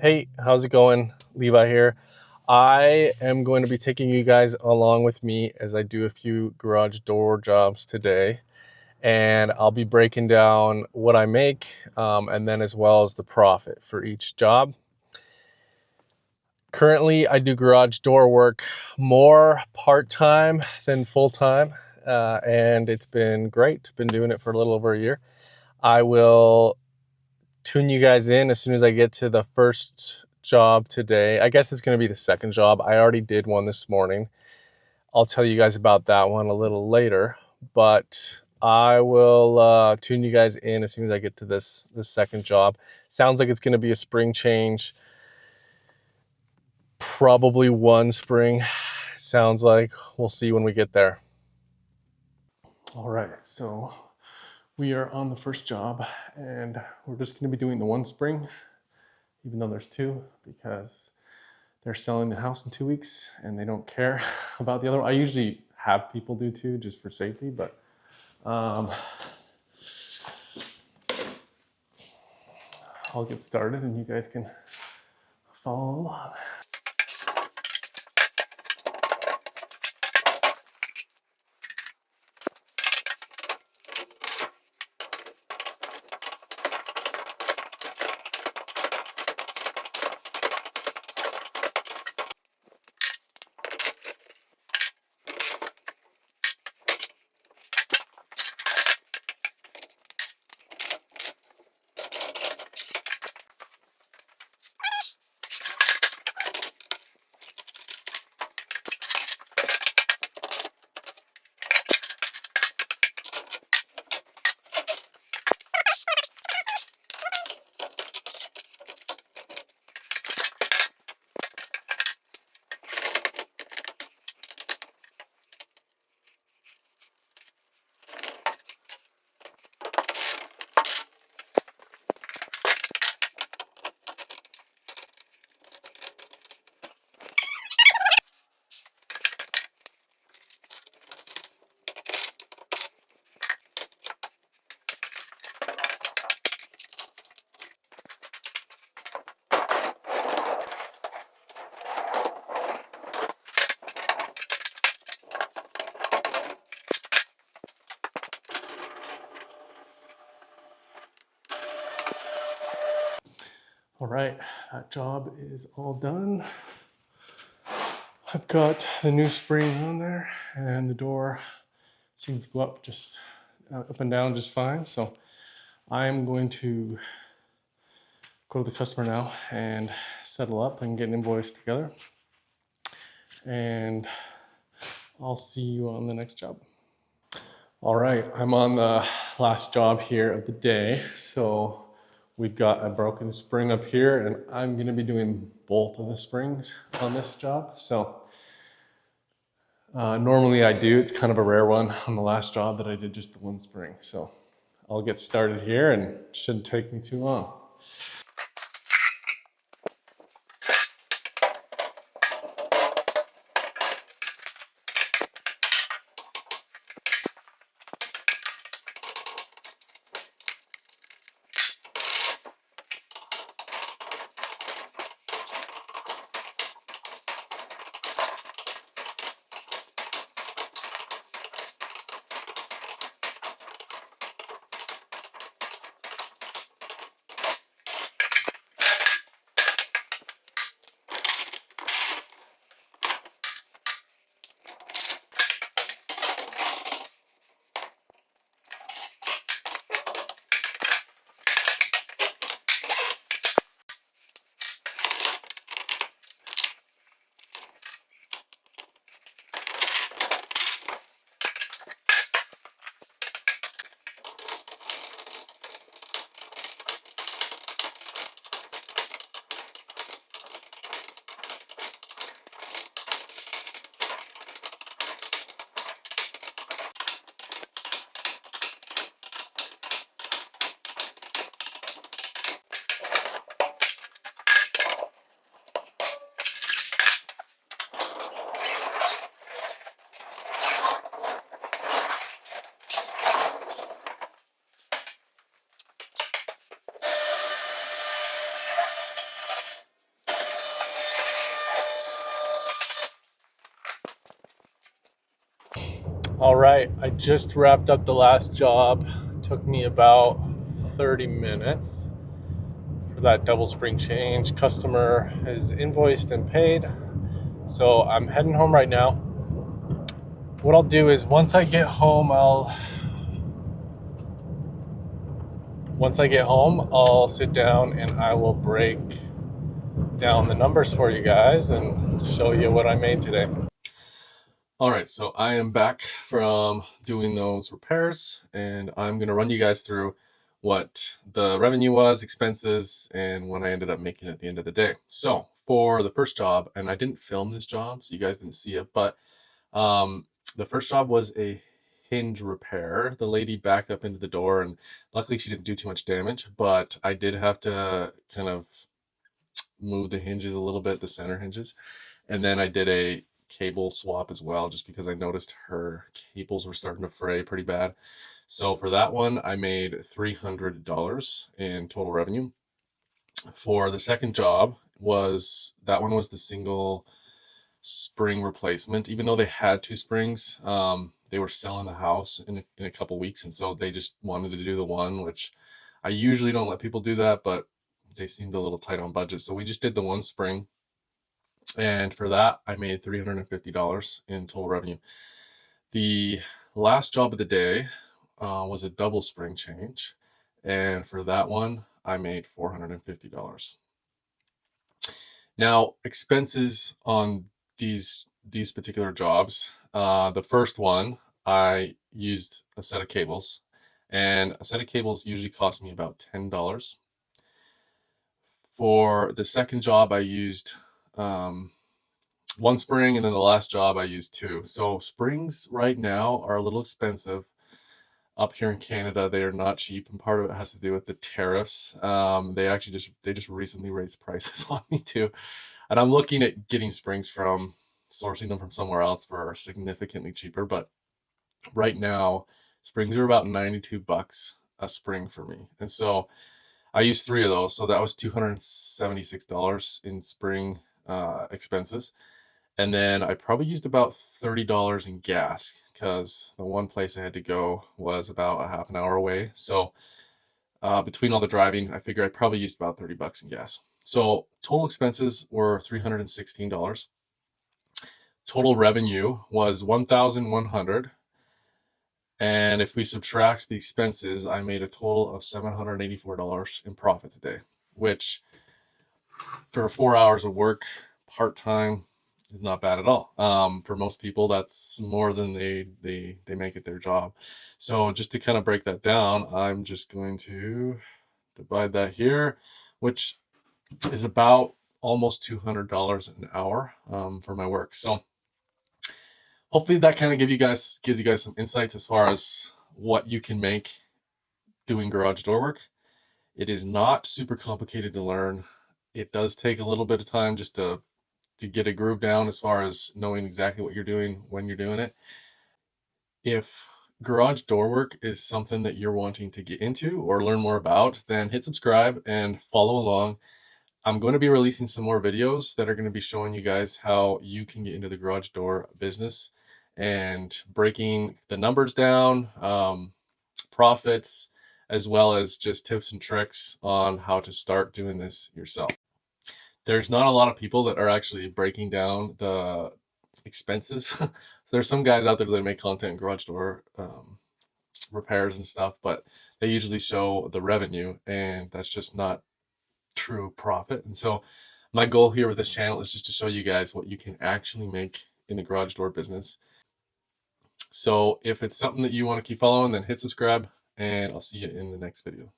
Hey, how's it going? Levi here. I am going to be taking you guys along with me as I do a few garage door jobs today. And I'll be breaking down what I make and then as well as the profit for each job. Currently, I do garage door work more part-time than full-time. And it's been great. Been doing it for a little over a year. I will tune you guys in as soon as I get to the first job today. I guess it's going to be the second job. I already did one this morning. I'll tell you guys about that one a little later, but I will tune you guys in as soon as I get to this second job. Sounds like it's going to be a spring change, probably one spring. Sounds like we'll see when we get there. All right, so we are on the first job and we're just going to be doing the one spring, even though there's two, because they're selling the house in 2 weeks and they don't care about the other one. I usually have people do two just for safety, but I'll get started and you guys can follow along. All right, that job is all done. I've got the new spring on there and the door seems to go up and down just fine. So I'm going to go to the customer now and settle up and get an invoice together. And I'll see you on the next job. All right, I'm on the last job here of the day. So we've got a broken spring up here and I'm gonna be doing both of the springs on this job. So normally I do, it's kind of a rare one on the last job that I did just the one spring. So I'll get started here and it shouldn't take me too long. All right, I just wrapped up the last job. Took me about 30 minutes for that double spring change. Customer is invoiced and paid. So I'm heading home right now. What I'll do is once I get home, I'll sit down and I will break down the numbers for you guys and show you what I made today. All right, so I am back from doing those repairs, and I'm going to run you guys through what the revenue was, expenses, and what I ended up making at the end of the day. So for the first job, and I didn't film this job, so you guys didn't see it, but the first job was a hinge repair. The lady backed up into the door, and luckily she didn't do too much damage, but I did have to kind of move the hinges a little bit, the center hinges. And then I did a cable swap as well, just because I noticed her cables were starting to fray pretty bad. So for that one, I made $300 in total revenue. For the second job, that one was the single spring replacement. Even though they had two springs, they were selling the house in a couple weeks, and so they just wanted to do the one, which I usually don't let people do that, but they seemed a little tight on budget. So we just did the one spring. And for that, I made $350 in total revenue. The last job of the day was a double spring change. And for that one, I made $450. Now, expenses on these particular jobs. The first one, I used a set of cables. And a set of cables usually cost me about $10. For the second job, I used one spring, and then the last job I used two. So springs right now are a little expensive up here in Canada. They are not cheap, and part of it has to do with the tariffs. They actually just recently raised prices on me too, and I'm looking at getting springs from sourcing them from somewhere else for significantly cheaper. But right now, springs are about $92 a spring for me, and so I used three of those. So that was $276 in spring expenses. And then I probably used about $30 in gas because the one place I had to go was about a half an hour away. So between all the driving, I figure I probably used about $30 in gas. So total expenses were $316. Total revenue was $1,100. And if we subtract the expenses, I made a total of $784 in profit today, which for 4 hours of work, part-time, is not bad at all. For most people, that's more than they make it their job. So just to kind of break that down, I'm just going to divide that here, which is about almost $200 an hour for my work. So hopefully that kind of gives you guys some insights as far as what you can make doing garage door work. It is not super complicated to learn. It does take a little bit of time just to get a groove down as far as knowing exactly what you're doing when you're doing it. If garage door work is something that you're wanting to get into or learn more about, then hit subscribe and follow along. I'm going to be releasing some more videos that are going to be showing you guys how you can get into the garage door business and breaking the numbers down, profits, as well as just tips and tricks on how to start doing this yourself. There's not a lot of people that are actually breaking down the expenses. So there's some guys out there that make content in garage door repairs and stuff, but they usually show the revenue, and that's just not true profit. And so my goal here with this channel is just to show you guys what you can actually make in the garage door business. So if it's something that you want to keep following, then hit subscribe, and I'll see you in the next video.